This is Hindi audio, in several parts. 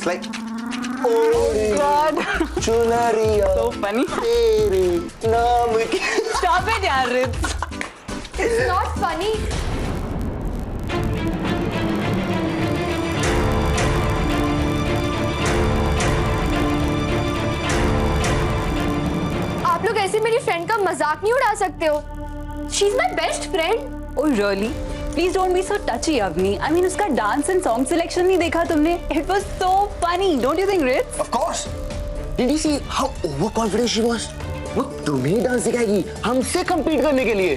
like oh God चुनरिया so funny तेरे नाम की stop it यार Ritz it's not funny आप लोग ऐसे मेरी फ्रेंड का मजाक नहीं उड़ा सकते हो she is my best friend oh really please don't be so touchy Avni I mean उसका डांस एंड सॉन्ग सिलेक्शन नहीं देखा तुमने it was so funny don't you think Ritz of course did you see how overconfident she was वो तुम्हें डांस सिखाएगी हमसे compete करने के लिए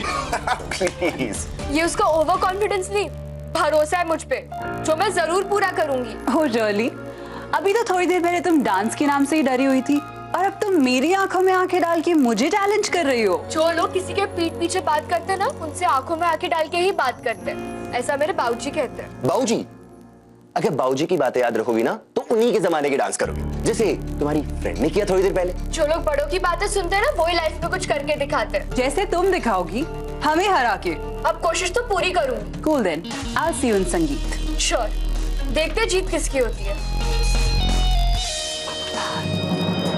please ये उसका ओवर कॉन्फिडेंस नहीं भरोसा है मुझ पे जो मैं जरूर पूरा करूंगी oh really अभी तो थोड़ी देर पहले तुम डांस के नाम से ही डरी हुई थी और अब तुम मेरी आंखों में आंखें डाल के मुझे चैलेंज कर रही हो जो लोग किसी के पीठ पीछे बात करते हैं ना उनसे आंखों में आंखें डाल के ही बात करते हैं ऐसा मेरे बाबूजी कहते हैं बाबूजी अगर बाबूजी की बातें याद रखोगी ना तो उन्हीं के जमाने के डांस करोगी जैसे तुम्हारी फ्रेंड ने किया थोड़ी देर पहले जो लोग बड़ों की बातें सुनते हैं ना वही लाइफ में कुछ करके दिखाते हैं जैसे तुम दिखाओगी हमें हरा के अब कोशिश तो पूरी करूंगी cool then I'll see you in संगीत श्योर देखते हैं जीत किसकी होती है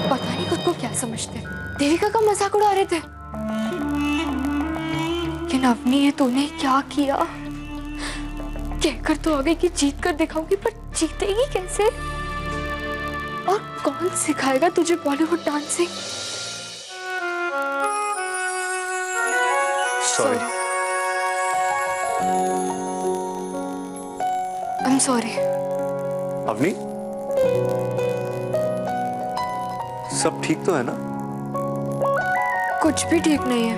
पता नहीं खुद को क्या समझते देविका का मजाक उड़ा रहे थे लेकिन अवनी ये तूने क्या किया कहकर तो आगे की जीत कर दिखाऊंगी पर जीतेगी कैसे और कौन सिखाएगा तुझे Bollywood dancing sorry I am sorry Avni सब ठीक तो है ना कुछ भी ठीक नहीं है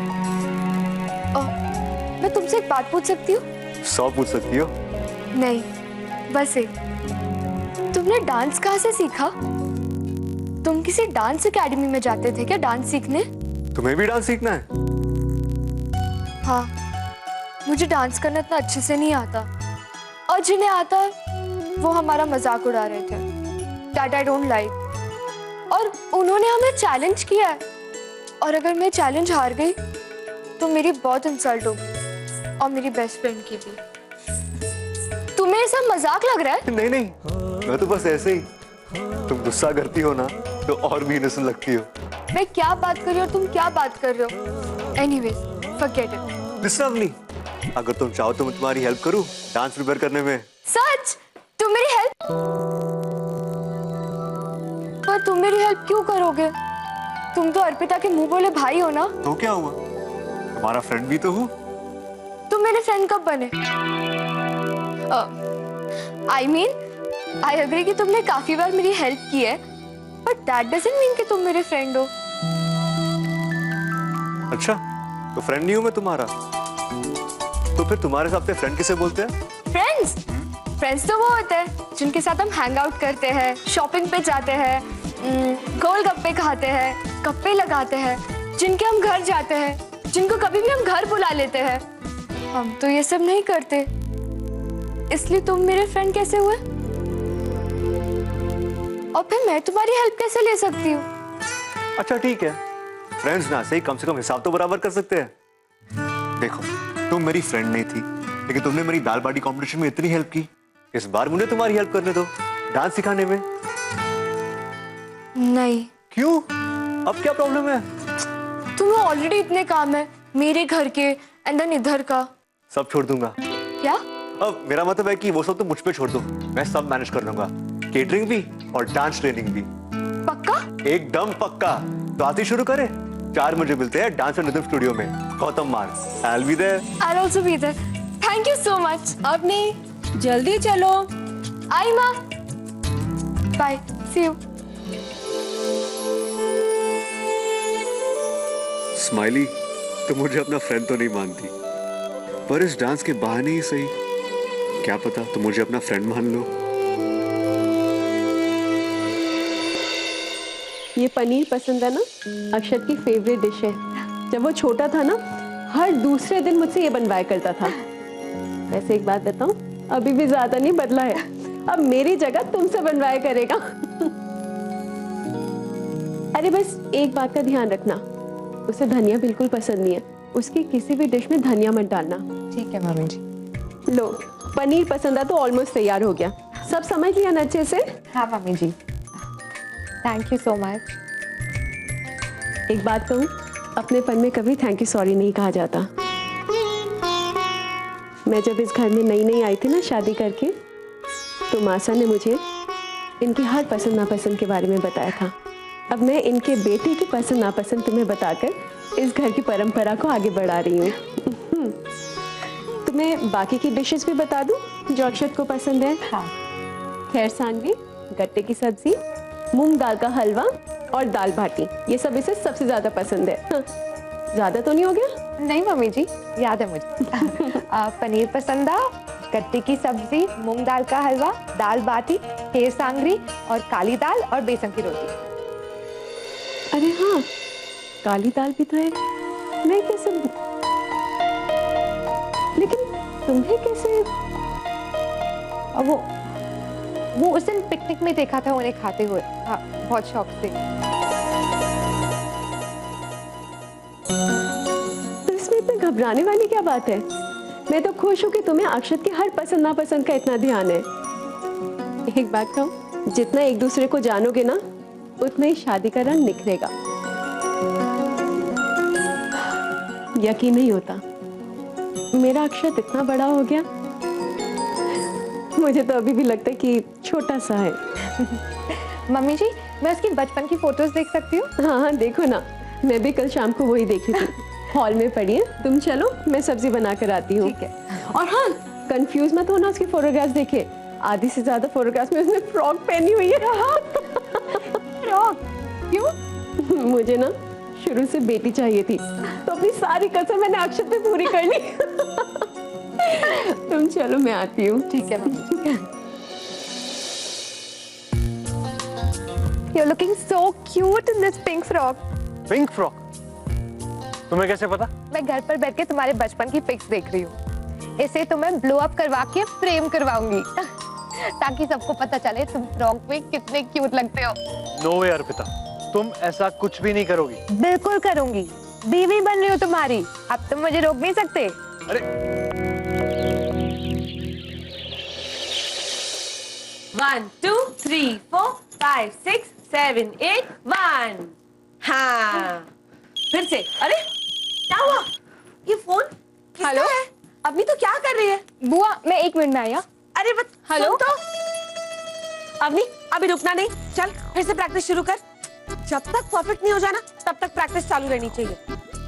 मैं तुमसे एक बात पूछ सकती हूँ 100 पूछ सकती हो नहीं बस एक तुमने डांस कहाँ से सीखा तुम किसी डांस एकेडमी में जाते थे क्या डांस सीखने तुम्हें भी डांस सीखना है हाँ मुझे डांस करना इतना अच्छे से नहीं आता और जिन्हें आता वो हमारा मजाक उड़ा रहे थे दैट आई डोंट लाइक और उन्होंने हमें चैलेंज किया है और अगर मैं चैलेंज हार गई तो मेरी बहुत इंसल्ट होगी और मेरी बेस्ट फ्रेंड की भी तुम्हें ऐसा मजाक लग रहा है नहीं नहीं मैं तो बस ऐसे ही तुम गुस्सा करती हो ना तो और भी इनोसेंट लगती हो मैं क्या बात कर रही हूँ तुम क्या बात कर रहे हो anyways forget it listen Avni अगर तुम चाहो तो मैं तुम्हारी हेल्प करूं डांस प्रिपेयर करने में सच तुम मेरी हेल्प पर तुम मेरी हेल्प क्यों करोगे तुम तो अर्पिता के मुंह बोले भाई हो ना तो क्या हुआ तुम्हारा फ्रेंड भी तो हूँ तुम मेरे फ्रेंड कब बने आई मीन आई अग्री कि तुमने काफी बार मेरी हेल्प की है बट दैट डजंट मीन कि तुम मेरे फ्रेंड हो अच्छा तो फ्रेंड नहीं हूँ मैं तुम्हारा तो फिर तुम्हारे हिसाब से फ्रेंड किसे बोलते हैं फ्रेंड्स फ्रेंड्स तो वो होते हैं जिनके साथ हम हैंग आउट करते हैं शॉपिंग पे जाते हैं गोलगप्पे खाते हैं गप्पे लगाते हैं जिनके हम घर जाते हैं जिनको कभी भी हम घर बुला लेते हैं हम तो ये सब नहीं करते इसलिए तुम मेरे फ्रेंड कैसे हुए और फिर मैं तुम्हारी हेल्प कैसे ले सकती हूँ अच्छा ठीक है फ्रेंड्स ना सही कम से कम हिसाब तो बराबर कर सकते हैं देखो तुम मेरी फ्रेंड नहीं थी लेकिन तुमने मेरी दाल बाटी कंपटीशन में इतनी हेल्प की इस बार मुझे तुम्हारी हेल्प करने दो डांस सिखाने में नहीं क्यों अब क्या प्रॉब्लम है तुम्हें ऑलरेडी इतने काम है मेरे घर के एंड देन इधर का सब छोड़ दूंगा क्या अब मेरा मतलब है कि वो सब तो मुझ पे छोड़ दो मैं सब मैनेज कर लूंगा केटरिंग भी और डांस ट्रेनिंग भी पक्का एकदम पक्का तो आती शुरू करें 4 बजे मिलते हैं डांस एंड रिदम स्टूडियो में Gautam Maan I will be there I'll also be there. Thank you so much. अपनी जल्दी चलो आई माँ बाय सी यू स्माइली तो मुझे अपना फ्रेंड तो नहीं मानती पर इस डांस के बहाने ही सही क्या पता तुम मुझे अपना फ्रेंड मान लो ये पनीर पसंद है ना अक्षत की फेवरेट डिश है जब वो छोटा था ना हर दूसरे दिन मुझसे ये बनवाया करता था वैसे एक बात बताऊं अभी भी ज्यादा नहीं बदला है अब मेरी जगह तुमसे बनवाया करेगा अरे बस एक बात का ध्यान रखना उसे धनिया बिल्कुल पसंद नहीं है उसकी किसी भी डिश में धनिया मत डालना ठीक है मामी जी लो पनीर पसंद है तो ऑलमोस्ट तैयार हो गया सब समझ लिया ना अच्छे से? हाँ mummy ji, thank you so much. एक बात कहूँ, अपनेपन में कभी थैंक यू सॉरी नहीं कहा जाता। मैं जब इस घर में नई आई थी ना शादी करके, तो मासा ने मुझे इनकी हर पसंद नापसंद के बारे में बताया था। अब मैं इनके बेटे की पसंद नापसंद तुम्हें बताकर इस घर की परंपरा को आगे बढ़ा रही हूँ। तुम्हें बाकी की डिशेस भी बता दूँ जो अक्षत को पसंद है? हाँ। खैर सांगरी, गट्टे की सब्जी, मूंग दाल का हलवा और दाल बाटी, ये सब इसे सबसे ज्यादा पसंद है। हाँ, ज्यादा तो नहीं हो गया? नहीं मम्मी जी, याद है मुझे। पनीर पसंद है, गट्टे की सब्जी, मूंग दाल का हलवा, दाल बाटी, खीर सांगरी और काली दाल और बेसन की रोटी। अरे हाँ, काली दाल भी तो है। मैं कैसे, लेकिन तुम्हें कैसे? वो उस दिन पिकनिक में देखा था उन्हें खाते हुए। हाँ, बहुत शौक से। तो इसमें इतने घबराने वाली क्या बात है? मैं तो खुश हूँ कि तुम्हें अक्षत की हर पसंद नापसंद का इतना ध्यान है। एक बात कहूँ, जितना एक दूसरे को जानोगे ना, उतना ही शादी का रंग निखरेगा। यकीन नहीं होता, मेरा अक्षत इतना बड़ा हो गया। मुझे तो अभी भी लगता है कि छोटा सा है। मम्मी जी, मैं उसकी बचपन की फोटोज देख सकती हूँ? हाँ हाँ, देखो ना, मैं भी कल शाम को वही देखी थी। हॉल में पड़ी है। तुम चलो, मैं सब्जी बना कर आती हूँ। ठीक है। और हाँ, कंफ्यूज मत होना उसकी फोटोग्राफ्स देखे। आधी से ज्यादा फोटोग्राफ्स में उसने फ्रॉक पहनी हुई है। फ्रॉक? क्यों? मुझे ना शुरू से बेटी चाहिए थी, तो अपनी सारी कसम मैंने अक्षत पे पूरी कर ली। तुम चलो, मैं आती हूँ। ठीक है mummy. You're looking so cute in this pink frock. Pink frock? तुम्हें कैसे पता? मैं घर पर बैठ के तुम्हारे बचपन की पिक्स देख रही हूँ। इसे तुम्हें ब्लो अप करवा के फ्रेम करवाऊंगी, ताकि सबको पता चले तुम फ्रॉक में कितने क्यूट लगते हो। नो वे अर्पिता, तुम ऐसा कुछ भी नहीं करोगी। बिल्कुल करूंगी, बीवी बन रही हो तुम्हारी, अब तुम मुझे रोक नहीं सकते। अरे 1 2 3 4 5 6 7 8 1। हाँ, फिर से। अरे क्या हुआ? ये फोन किसका हेलो? है? अभी तो क्या कर रही है? बुआ, मैं 1 मिनट में आया। अरे बस हेलो? सुन तो। अवनी, अभी रुकना नहीं, चल फिर से प्रैक्टिस शुरू कर। जब तक परफेक्ट नहीं हो जाना, तब तक प्रैक्टिस चालू रहनी चाहिए।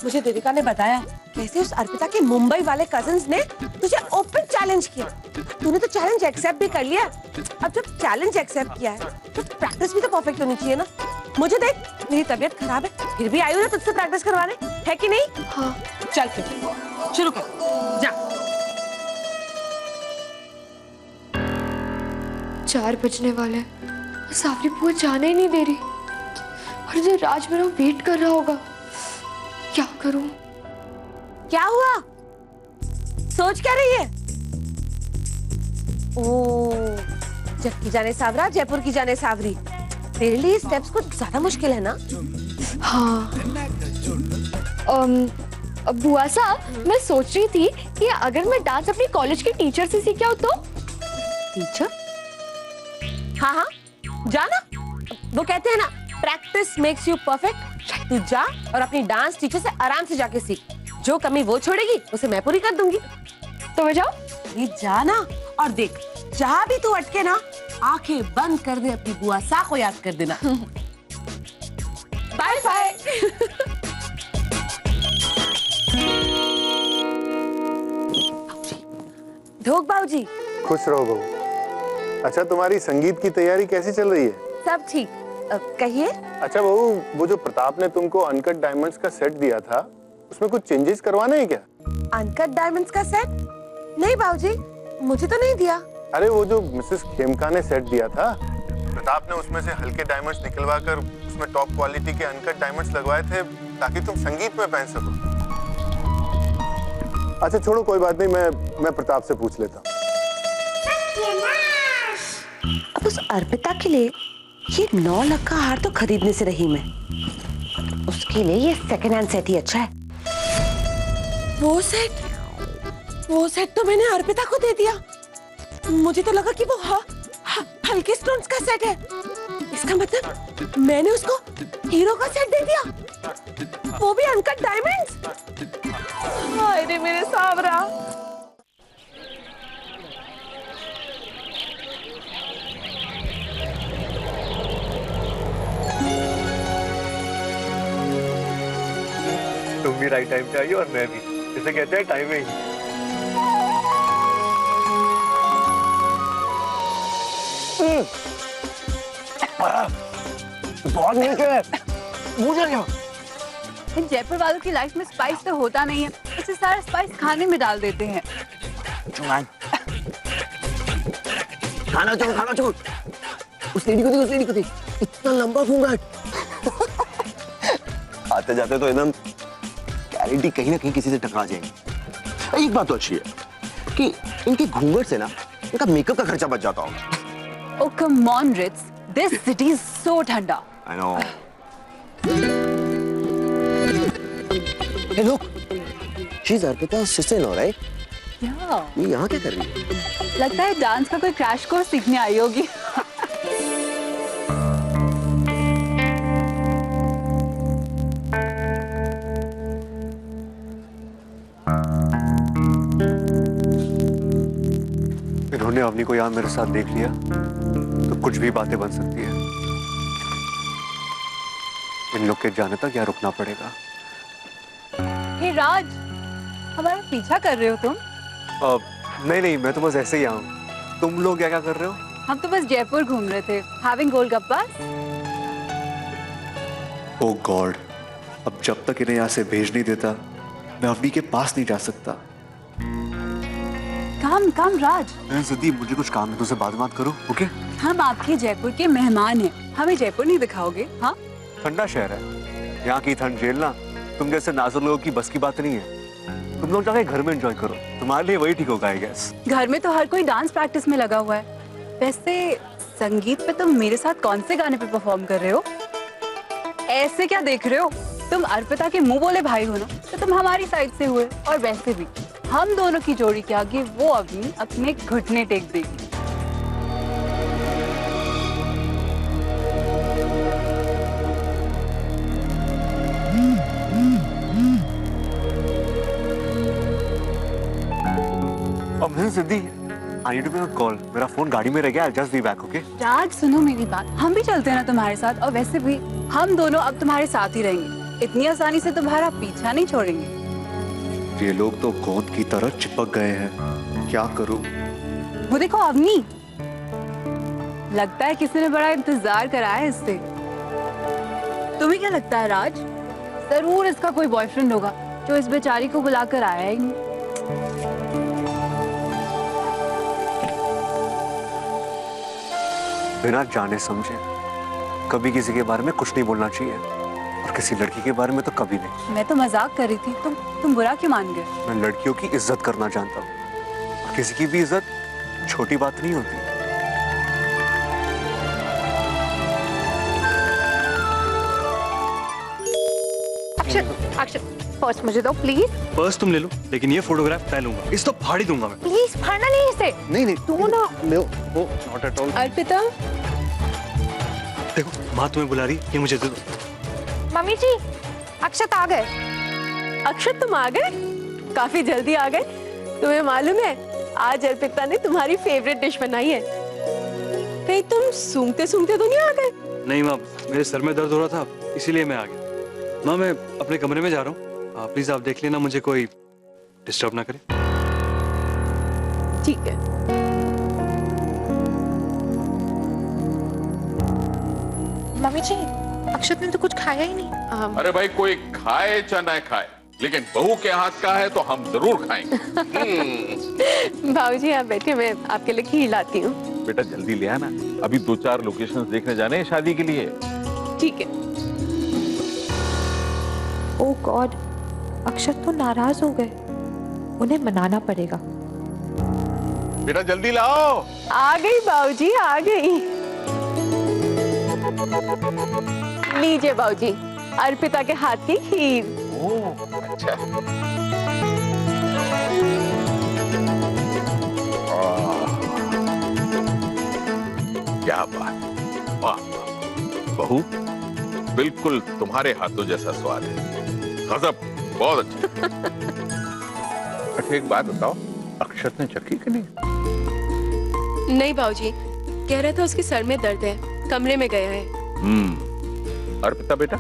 मुझे देविका ने बताया कैसे उस अर्पिता के मुंबई वाले कजिन्स ने तुझे ओपन चैलेंज किया। तूने तो चैलेंज एक्सेप्ट भी कर लिया। अब जब चैलेंज एक्सेप्ट किया है, तो प्रैक्टिस भी तो परफेक्ट होनी चाहिए ना। मुझे देख, मेरी तबीयत खराब है, फिर भी आई हूँ ना तुझसे प्रैक्टिस करवाने, है कि नहीं? हाँ। चल फिर शुरू कर, जा। 4 बजने वाले, सावरी बुआ जाने ही नहीं दे रही, और इधर राज मेरा वेट कर रहा होगा। क्या करूं? क्या हुआ? सोच क्या रही है? ओ, जब की जाने सावरा, जयपुर की जाने सावरी। तेरे लिए स्टेप्स कुछ ज्यादा मुश्किल है ना? हाँ। बुआ साहब, मैं सोच रही थी कि अगर मैं डांस अपनी कॉलेज के टीचर से सीख आऊं तो? टीचर? हाँ हाँ, जाना। वो कहते हैं ना, प्रैक्टिस मेक्स यू परफेक्ट। तू जा और अपनी डांस टीचर से आराम से जाके सीख। जो कमी वो छोड़ेगी, उसे मैं पूरी कर दूंगी। तो मैं जाऊं? ये जाना, और देख, जहाँ भी तू अटके ना, आंखें बंद कर दे, अपनी बुआ सा को याद कर देना। Bye bye. धोक बाबूजी। खुश रहो बहू। अच्छा, तुम्हारी संगीत की तैयारी कैसी चल रही है? सब ठीक। कहिए। अच्छा बहू, वो जो प्रताप ने तुमको अनकट डायमंड्स का सेट दिया था, उसमें कुछ चेंजेस करवाने हैं क्या? अनकट डायमंड्स का सेट? नहीं बाबूजी, मुझे तो नहीं दिया। अरे वो जो मिसेस खेमका ने सेट दिया था, प्रताप ने उसमें से हल्के डायमंड्स निकलवा कर उसमें टॉप क्वालिटी के अनकट डायमंड्स लगवाए थे, ताकि तुम संगीत में पहन सको। अच्छा छोड़ो, कोई बात नहीं, मैं प्रताप से पूछ लेता हूँ। अब उस अर्पिता के लिए ये 9 लाख का हार तो खरीदने से रही मैं। उसके लिए ये सेकंड हैंड सेट ही अच्छा है। वो सेट तो मैंने अर्पिता को दे दिया। मुझे तो लगा कि वो हल्के स्टोन्स का सेट है। इसका मतलब मैंने उसको हीरो का सेट दे दिया, वो भी अनकट डायमंड्स। हाय रे मेरे सावरा। तुम भी राइट टाइम पे आई और मैं भी, इसे कहते हैं टाइमिंग। बहुत मीठे है, मुझे क्या। इन जयपुर वालों की लाइफ में स्पाइस तो होता नहीं है, इसे सारा स्पाइस खाने में डाल देते हैं। खाना छोड़, खाना छोड़। उस लेडी को देख, इतना लंबा घूंघट। आते जाते तो एकदम गैरेंटी कहीं ना कहीं किसी से टकरा जाएंगे। एक बात तो अच्छी है कि इनके घूंघट से ना इनका मेकअप का खर्चा बच जाता होगा। Oh come on, Ritz. This city is so ठंडा। I know. Hey look, she's Arpita's sister-in-law, right? Yeah. ये यहाँ क्या कर रही है? लगता है डांस का कोई क्रैश कोर्स सीखने आई होगी। इन्होंने अवनी को यहाँ मेरे साथ देख लिया तो कुछ भी बातें बन सकती है। इन लोग के जाने तक यहाँ रुकना पड़ेगा। हे राज, हमारा पीछा कर रहे हो तुम? नहीं, मैं तो बस ऐसे ही आऊँ। तुम लोग क्या कर रहे हो? हम तो बस जयपुर घूम रहे थे, हैविंग गोलगप्पास। ओह गॉड, अब जब तक इन्हें यहाँ से भेज नहीं देता मैं अवनी के पास नहीं जा सकता। काम राज। सिद्धि, मुझे कुछ काम है, तुझसे बात करो, ओके? हम आपके जयपुर के मेहमान हैं, हमें जयपुर नहीं दिखाओगे? हाँ, ठंडा शहर है, यहाँ की ठंड झेलना तुम जैसे नाजुक लोगों की बस की बात नहीं है। तुम लोग जाके घर में एंजॉय करो, तुम्हारे लिए वही ठीक होगा आई गेस। घर में तो हर कोई डांस प्रैक्टिस में लगा हुआ है। वैसे संगीत पे तुम मेरे साथ कौन से गाने पे परफॉर्म कर रहे हो? ऐसे क्या देख रहे हो? तुम अर्पिता के मुंह बोले भाई हो ना, तो तुम हमारी साइड से हुए। और वैसे भी हम दोनों की जोड़ी के आगे वो अवनी अपने घुटने टेक देगी। सिद्धि, I need to make a call. मेरा फोन गाड़ी में रह गया, I'll just be back, okay? राज सुनो मेरी बात, हम भी चलते हैं ना तुम्हारे साथ। और वैसे भी हम दोनों अब तुम्हारे साथ ही रहेंगे, इतनी आसानी से तुम्हारा पीछा नहीं छोड़ेंगे। ये लोग तो गोंद की तरह चिपक गए हैं, क्या करूं? वो देखो अवनी, लगता है किसी ने बड़ा इंतजार करा है इससे। तुम्हें क्या लगता है राज? जरूर इसका कोई बॉयफ्रेंड होगा जो इस बेचारी को बुलाकर आया ही नहीं। बिना जाने समझे कभी किसी के बारे में कुछ नहीं बोलना चाहिए, और किसी लड़की के बारे में तो कभी नहीं। मैं तो मजाक कर रही थी, तुम बुरा क्यों मान गए? मैं लड़कियों की इज्जत करना जानता हूँ, किसी की भी इज्जत छोटी बात नहीं होती। अक्षत, पर्स मुझे दो प्लीज। पर्स तुम ले लो, लेकिन ये फोटोग्राफ मैं लूंगा, इस तो फाड़ ही दूंगा मैं। प्लीज फाड़ना नहीं इसे। नहीं तू ना नॉट एट ऑल। अर्पिता, देखो माँ तुम्हें बुला रही, ये मुझे दे दो। मम्मी जी, अक्षत आ गए। अक्षत तुम आ गए? काफी जल्दी आ गए। तुम्हें मालूम है आज अर्पिता ने तुम्हारी फेवरेट डिश बनाई है। कहीं तुम सूंघते सूंघते तो नहीं आ गए? नहीं माँ, मेरे सर में दर्द हो रहा था, इसीलिए मैं आ गया। माँ मैं अपने कमरे में जा रहा हूँ, प्लीज आप देख लेना, मुझे कोई डिस्टर्ब ना करे। ठीक है। मम्मी जी, अक्षत ने तो कुछ खाया ही नहीं। अरे भाई, कोई खाए चाहे ना खाए, लेकिन बहू के हाथ का है तो हम जरूर खाएंगे। भाऊजी आप बैठे, मैं आपके लिए खीर लाती हूँ। बेटा जल्दी ले आना, अभी 2-4 लोकेशंस देखने जाने हैं शादी के लिए। ठीक है। ओह गॉड, अक्षत तो नाराज हो गए, उन्हें मनाना पड़ेगा। बेटा जल्दी लाओ। आ गई बाबूजी, आ गई। लीजिए बाबूजी, अर्पिता के हाथ की खीर। ओह अच्छा। क्या बात है, वाह वाह। बहू बिल्कुल तुम्हारे हाथों जैसा स्वाद है, गजब, बहुत अच्छा। अच्छा एक बात बताओ, अक्षत ने चखी कि नहीं? नहीं बाबूजी, कह रहा था उसके सर में दर्द है, कमरे में गया है। अर्पिता बेटा,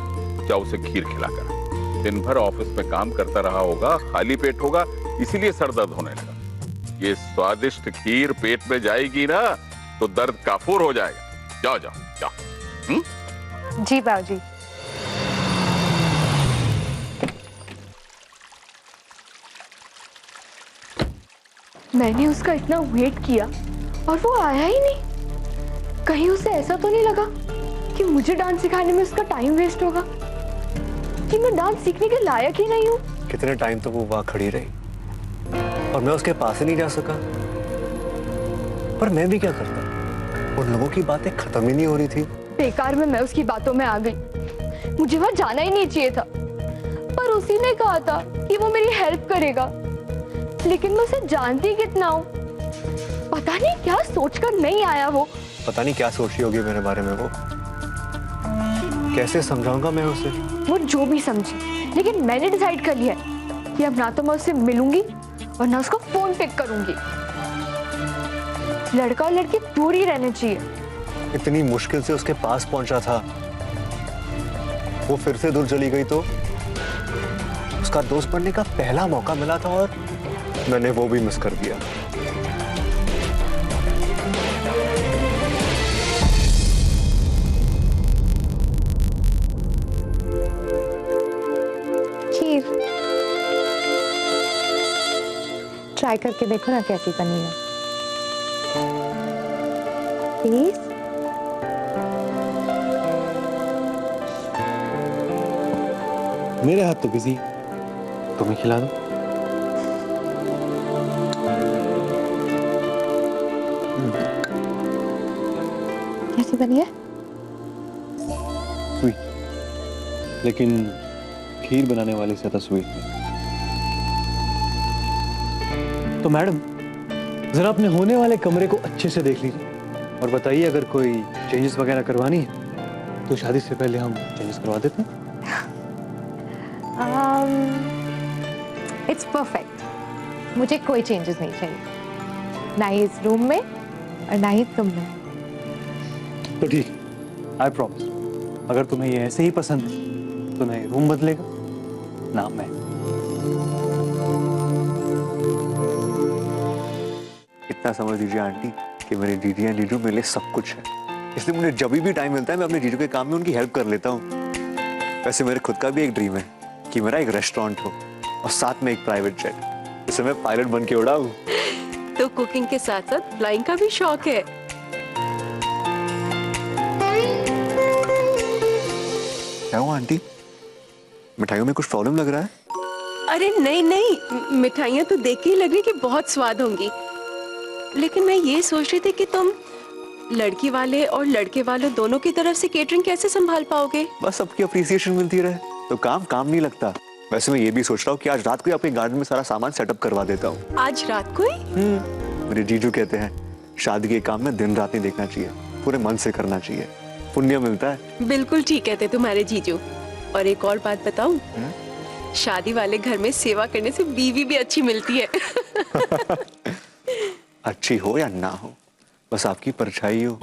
जाओ उसे खीर खिलाकर। दिन भर ऑफिस में काम करता रहा होगा, खाली पेट होगा, इसीलिए सर दर्द होने लगा। ये स्वादिष्ट खीर पेट में जाएगी ना तो दर्द काफूर हो जाएगा। जाओ जाओ जाओ। जी बाबूजी। मैंने उसका इतना वेट किया और वो आया ही नहीं। कहीं उसे ऐसा तो नहीं लगा कि मुझे डांस सिखाने में उसका टाइम वेस्ट होगा, कि मैं डांस सीखने के लायक ही नहीं हूँ। कितने टाइम तो वो वहां खड़ी रही और मैं उसके पास ही नहीं जा सका। पर मैं भी क्या करता, उन लोगों की बातें खत्म ही नहीं हो रही थी। बेकार में मैं उसकी बातों में आ गई। मुझे वहां जाना ही नहीं चाहिए था, पर उसी ने कहा था कि वो मेरी हेल्प करेगा, लेकिन मैं उसे जानती कितना हूँ। पता नहीं क्या सोचकर नहीं आया वो। पता नहीं क्या सोच रही होगी मेरे बारे में वो। कैसे समझाऊंगा मैं उसे? वो जो भी समझे, लेकिन मैंने डिसाइड कर लिया है कि अब ना तो मैं उससे मिलूंगी और ना उसका फोन पिक करूंगी। लड़का और लड़की दूर ही रहने चाहिए। इतनी मुश्किल से उसके पास पहुंचा था, वो फिर से दूर चली गई तो उसका दोस्त बनने का पहला मौका मिला था और मैंने वो भी मिस कर दिया। खीर ट्राई करके देखो ना कैसी बनी है। प्लीज। मेरे हाथ तो बिजी, तुम्हें खिला दो। कैसी बनी है? स्वीट, लेकिन खीर बनाने वाले से तो स्वीट नहीं। तो मैडम जरा अपने होने वाले कमरे को अच्छे से देख लीजिए और बताइए अगर कोई चेंजेस वगैरह करवानी है तो शादी से पहले हम चेंजेस करवा देते हैं। It's perfect. मुझे कोई चेंजेस नहीं चाहिए, ना ही इस रूम में और ना ही तुम में। तो ठीक, आई प्रॉमिस, अगर तुम्हें ये ऐसे ही पसंद है तो ना ये रूम बदलेगा ना मैं। इतना समझ लीजिए आंटी कि मेरे जीजी या जीजू मेरे लिए सब कुछ है, इसलिए मुझे जब भी टाइम मिलता है मैं अपने जीजू के काम में उनकी हेल्प कर लेता हूँ। वैसे मेरे खुद का भी एक ड्रीम है कि मेरा एक रेस्टोरेंट हो और साथ में एक प्राइवेट जेट, जिसे मैं पायलट बन के उड़ाऊं। तो कुकिंग के साथ साथ फ्लाइंग का भी शौक है। क्या हुआ आंटी, मिठाइयों में कुछ प्रॉब्लम लग रहा है? अरे नहीं नहीं, मिठाइयाँ तो देख के ही लग रही कि बहुत स्वाद होंगी, लेकिन मैं ये सोच रही थी कि तुम लड़की वाले और लड़के वाले दोनों की तरफ से केटरिंग कैसे संभाल पाओगे? बस सबकी अप्रिसिएशन मिलती रहे तो काम काम नहीं लगता। वैसे मैं ये भी सोच रहा हूँ कि आज रात को अपने गार्डन में सारा सामान सेटअप करवा देता हूँ। आज रात को ही? मेरे जीजू कहते हैं शादी के काम में दिन रात नहीं देखना चाहिए, पूरे मन से करना चाहिए, पुण्य मिलता है। बिल्कुल ठीक कहते तुम्हारे जीजू। और एक और बात बताऊं, शादी वाले घर में सेवा करने से बीवी भी अच्छी मिलती है। अच्छी हो या ना हो, बस आपकी परछाई हो,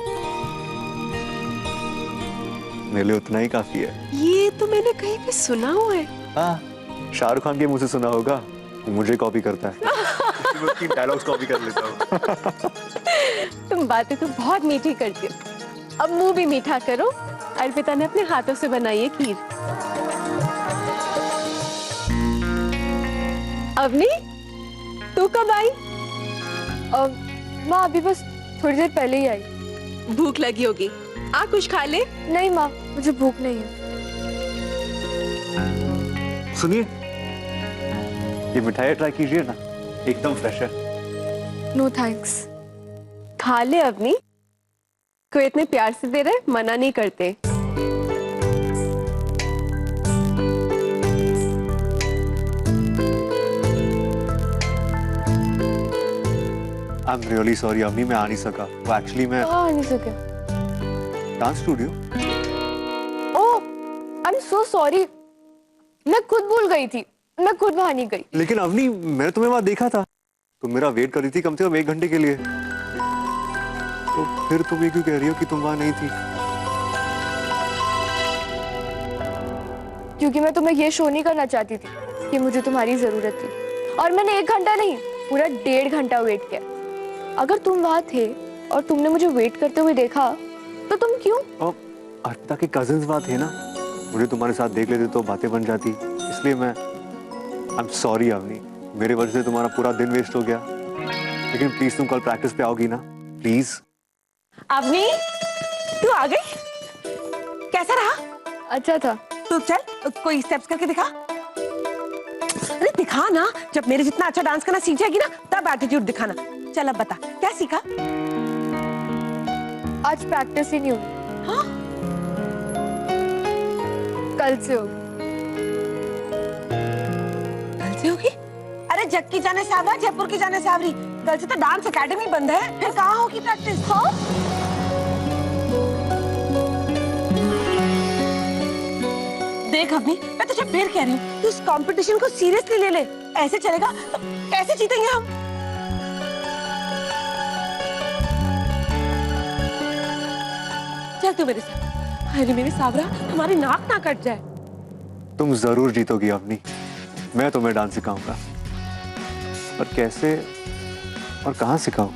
मेरे लिए उतना ही काफी है। ये तो मैंने कहीं पे सुना हुआ है। हाँ, शाहरुख खान के मुंह से सुना होगा, मुझे कॉपी करता है। मैं उसकी डायलॉग्स कॉपी कर लेता हूँ। तुम बातें तो बहुत मीठी करती हो, अब मुंह भी मीठा करो। अर्पिता ने अपने हाथों से बनाई है खीर। अवनी, तू कब आई? माँ अभी बस थोड़ी देर पहले ही आई। भूख लगी होगी, आ कुछ खा ले। नहीं माँ, मुझे भूख नहीं है। सुनिए, ये मिठाई ट्राई कीजिए ना, एकदम फ्रेश है। No thanks. खा ले अवनी, कोई इतने प्यार से दे रहे, मना नहीं करते। आई एम रियली सॉरी अम्मी, मैं आ नहीं सका। वो एक्चुअली मैं आ नहीं सके। Dance studio? Oh, I am so sorry, मैं खुद भूल गई थी, मैं खुद वहां नहीं गई। लेकिन अवनी, मैंने तुम्हें वहां देखा था, तुम मेरा वेट कर रही थी कम से कम 1 घंटे के लिए, तो फिर तुम ये क्यों कह रही हो कि तुम वहां नहीं थी? क्योंकि मैं तुम्हें ये शो नहीं करना चाहती थी कि मुझे तुम्हारी जरूरत थी, और मैंने 1 घंटा नहीं, पूरा 1.5 घंटा वेट किया। अगर तुम वहां थे और तुमने मुझे वेट करते हुए देखा तो तुम क्यों? अर्पिता के कजिन्स वहां थे ना, मुझे तुम्हारे साथ देख लेते तो बातें बन जाती, इसलिए मैं आई एम सॉरी अवनी, मेरे वजह से तुम्हारा पूरा दिन वेस्ट हो गया। लेकिन प्लीज तुम कल प्रैक्टिस पे आओगी ना, प्लीज। अवनी, तू आ गई? कैसा रहा? अच्छा था। तू चल कोई स्टेप्स करके दिखा। अरे दिखा ना, जब मेरे जितना अच्छा डांस करना सीख जाएगी ना तब एटीट्यूड दिखाना। चल अब बता क्या सीखा? आज प्रैक्टिस ही नहीं हुई। हाँ? कल से होगी। कल से होगी? अरे जग की जाने सावरा, जयपुर की जाने सावरी, कल से तो डांस एकेडमी बंद है, फिर कहाँ होगी प्रैक्टिस? हाँ? देख अवनी, मैं तुझे फिर कह रही हूँ, तू इस कंपटीशन को सीरियसली ले ले। ऐसे चलेगा तो कैसे जीतेंगे हम? चल तू मेरे साथ। अरे मेरी सावरा, हमारी नाक ना कट जाए। तुम जरूर जीतोगी अवनी, मैं तुम्हें डांस सिखाऊंगा, पर कैसे और कहाँ सिखाऊं?